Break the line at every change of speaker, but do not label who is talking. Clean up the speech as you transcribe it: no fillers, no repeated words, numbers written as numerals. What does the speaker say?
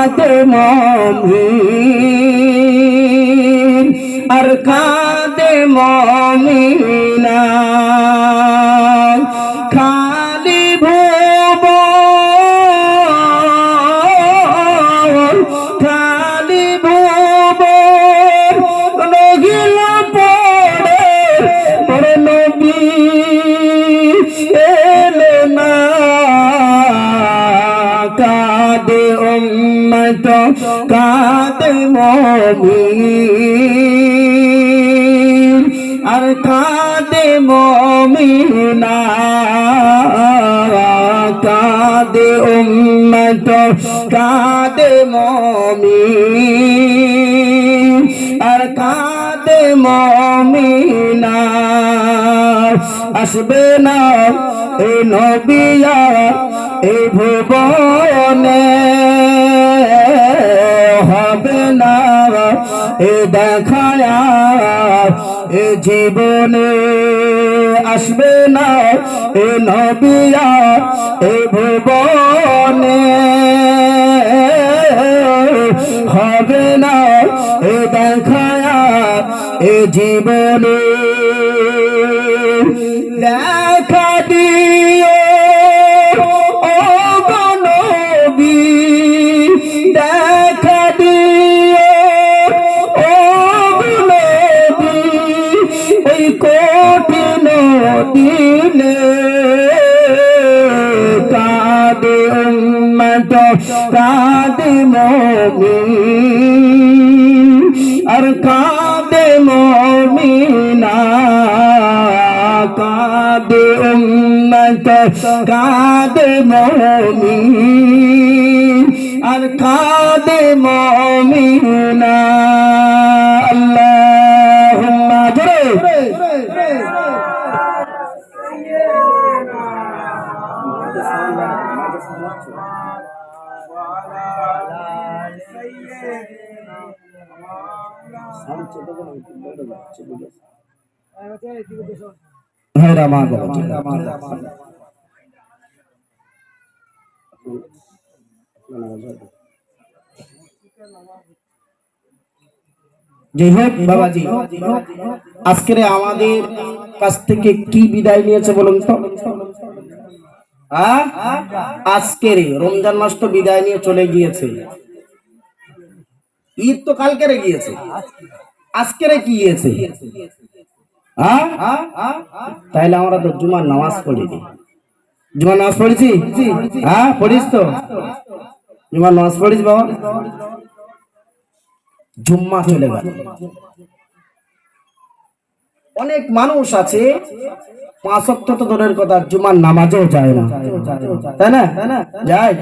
কাঁদে মুমিন আর কাঁদে মুমিনা খালি ভুবন খালি ভুবন নগিল পড়ে পড়ে নবী এলে না কাঁদে উম্মত কাঁদে মুমিন আর কাঁদে মুমিনা কাঁদে উম্মত কাঁদে মুমিন আর কাঁদে মুমিনা আসবে না এ নবিয়া এ ভুবনে হবে না এ দেখায়া এ জীবনে আসবে না এ নবিয়া এ ভুবনে হবে না এ দেখায়া এ জীবনে দেখা দিও ও নবী দেখা দিও ও নবী ওই কঠিন দিনে কাঁদে উম্মত কাঁদে মুমিন আর কাঁদে মুমিনা কাঁদে উম্মত কাঁদে মুমিন আর কাঁদে মুমিনা আল্লাহুম্মা জোরে যাই হোক বাবাজি আজকের আমাদের কাছ থেকে কি বিদায় নিয়েছে বলুন তো আজকের রমজান মাস তো বিদায় নিয়ে চলে গিয়েছে ঈদ তো কালকেরে গিয়েছে আজকেরে কি গিয়েছে তাইলে আমরা তো জুমার নামাজ পড়িনি জুমার নামাজ পড়েছি পড়িস তো জুমার নামাজ পড়িস বাবা জুম্মা চলে গেল অনেক মানুষ আছে 5 ওয়াক্ত তো দূরের কথা জুমার নামাজও যায় না তাই না যায়